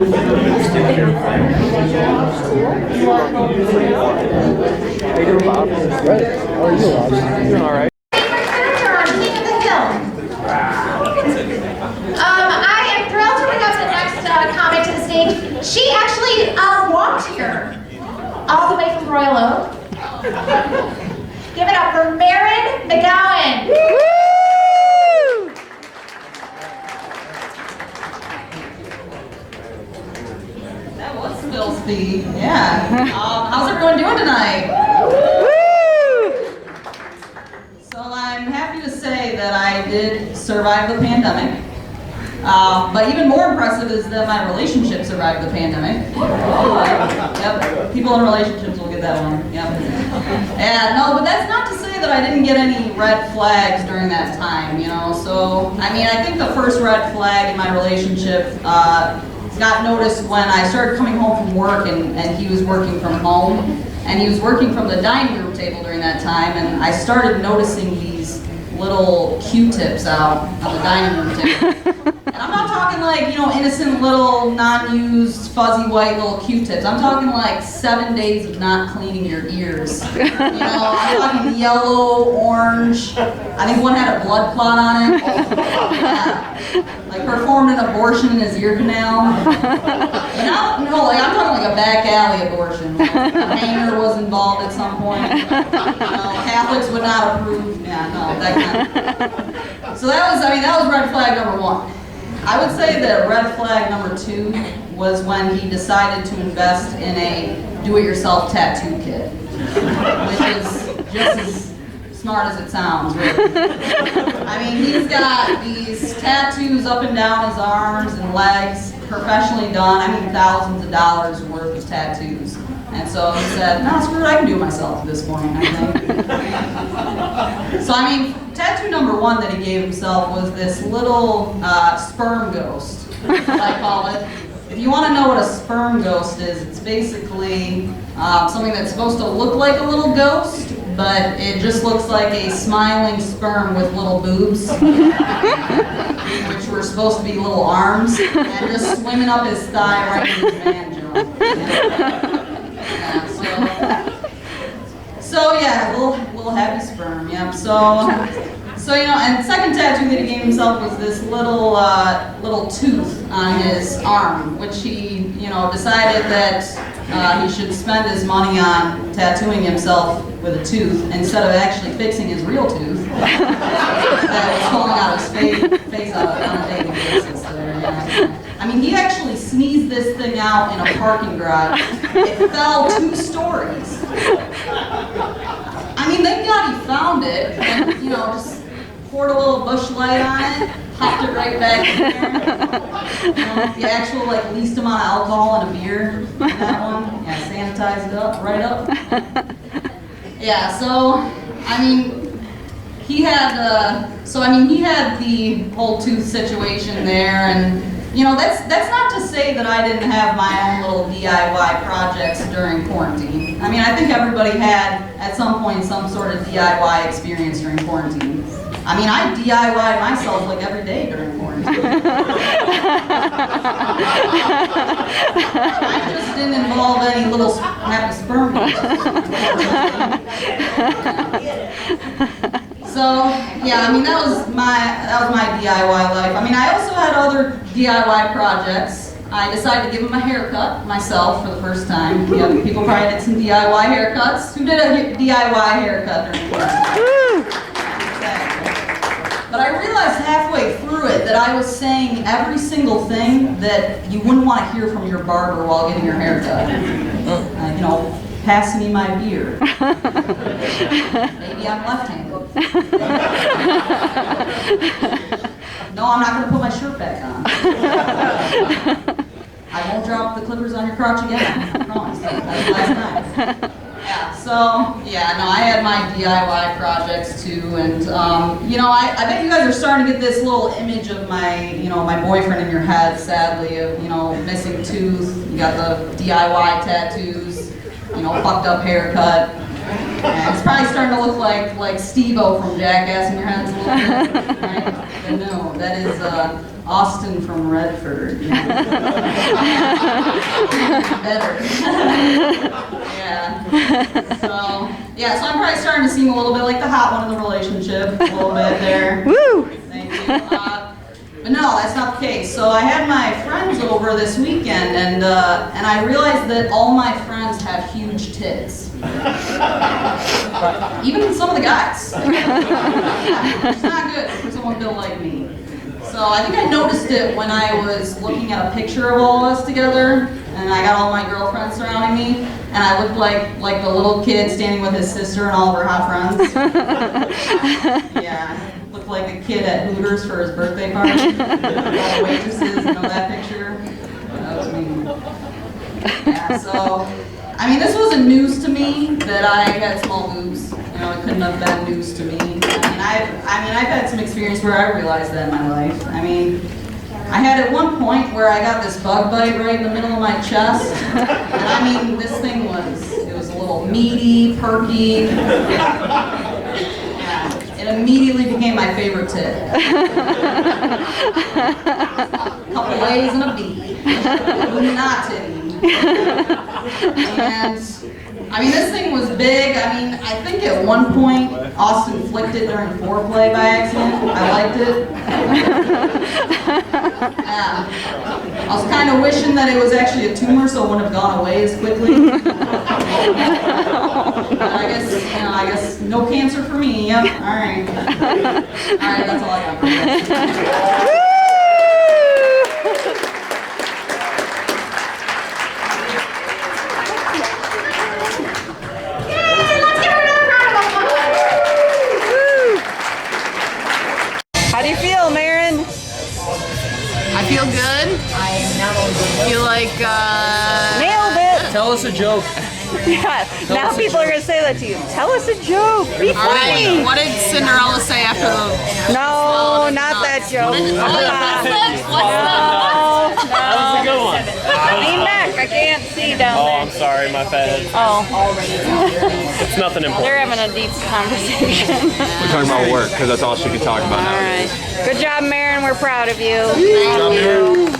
I am thrilled to bring up the next comic to the stage. She actually walked here all the way from Royal Oak. Give it up for Marin, McGowan. That was spill speed. Yeah. How's everyone doing tonight? So I'm happy to say that I did survive the pandemic. But even more impressive is that my relationship survived the pandemic. Yep. People in relationships will get that one. Yep. And no, but that's not to say that I didn't get any red flags during that time, you know. So, I mean, I think the first red flag in my relationship got noticed when I started coming home from work and he was working from home. And he was working from the dining room table during that time, and I started noticing these little Q-tips out on the dining room table. And I'm not talking like, you know, innocent little non-used fuzzy white little Q-tips. I'm talking like 7 days of not cleaning your ears. You know, I'm talking yellow, orange. I think one had a blood clot on it. Yeah. Like performed an abortion in his ear canal. No, like I'm talking like a back alley abortion. Like a hanger was involved at some point. You know, Catholics would not approve. Yeah, no, that kind of. So that was red flag number one. I would say that red flag number two was when he decided to invest in a do-it-yourself tattoo kit, which is just as smart as it sounds, really. I mean, he's got these tattoos up and down his arms and legs, professionally done. I mean, thousands of dollars worth of tattoos. And so he said, no, screw it, I can do it myself at this point, I think. So, I mean, tattoo number one that he gave himself was this little sperm ghost, as I call it. If you want to know what a sperm ghost is, it's basically something that's supposed to look like a little ghost, but it just looks like a smiling sperm with little boobs, which were supposed to be little arms, and just swimming up his thigh right in his man joint. So yeah, little happy sperm, yep. So you know, and the second tattoo that he gave himself was this little tooth on his arm, which he, you know, decided that he should spend his money on tattooing himself with a tooth instead of actually fixing his real tooth that was falling out of his face on a daily basis there, yeah. I mean, he actually sneezed this thing out in a parking garage. It fell 2 stories. I mean, thank God he found it, and, you know, just poured a little bush light on it, popped it right back in there. You know, the actual, like, least amount of alcohol in a beer in that one. Yeah, sanitized it up, right up. Yeah, so, I mean, he had the whole tooth situation there, and you know, that's not to say that I didn't have my own little DIY projects during quarantine. I mean, I think everybody had, at some point, some sort of DIY experience during quarantine. I mean, I DIY myself like every day during quarantine. I just didn't involve any little happy sperm. So, yeah, I mean, that was my DIY life. I mean, I also had other DIY projects. I decided to give him a haircut myself for the first time. Yeah, people probably did some DIY haircuts. Who did a DIY haircut during quarantine? But I realized halfway through it that I was saying every single thing that you wouldn't want to hear from your barber while getting your haircut. You know, pass me my beer. Maybe I'm left-handed. No, I'm not going to put my shirt back on. I won't drop the clippers on your crotch again. I promise. That was last time. Yeah, so, yeah, no, I had my DIY projects too, and, you know, I bet you guys are starting to get this little image of my, you know, my boyfriend in your head, sadly, of, you know, missing tooth, you got the DIY tattoos, you know, fucked up haircut. Yeah, it's probably starting to look like Steve-O from Jackass in your heads a little bit, right? But no, that is Austin from Redford. Better. Yeah. So I'm probably starting to seem a little bit like the hot one in the relationship. A little bit there. Woo! Thank you. But no, that's not the case. So I had my friends over this weekend, and I realized that all my friends have huge tits. Even some of the guys. It's not good for someone built like me. So I think I noticed it when I was looking at a picture of all of us together, and I got all my girlfriends surrounding me, and I looked like the little kid standing with his sister and all of her hot friends. Yeah, looked like a kid at Hooters for his birthday party. All the waitresses, you know that picture? That was me. Yeah, so, I mean, this wasn't news to me that I had small boobs. You know, it couldn't have been news to me. I've had some experience where I realized that in my life. I mean, I had at one point where I got this bug bite right in the middle of my chest. And I mean, this thing was a little meaty, perky. Yeah, it immediately became my favorite tit. A couple A's and a B. Not titty. And I mean, this thing was big. I mean, I think at one point Austin flicked it during foreplay by accident. I liked it. Yeah. I was kind of wishing that it was actually a tumor so it wouldn't have gone away as quickly. I guess no cancer for me. Yep. All right. That's all I got for you guys. How do you feel, Marin? I feel good. I feel like, Nailed it! Tell us a joke. Yeah, now people are going to say that to you. Tell us a joke. Be funny. what did Cinderella say after the... No, not that joke. That was a good one. Lean back. I can't see down Oh, there. I'm sorry, my bad. Oh, It's nothing important. they're having a deep conversation. We're talking about work because that's all she can talk about All now. right. Good job, Marin. We're proud of you. Good job, Marin.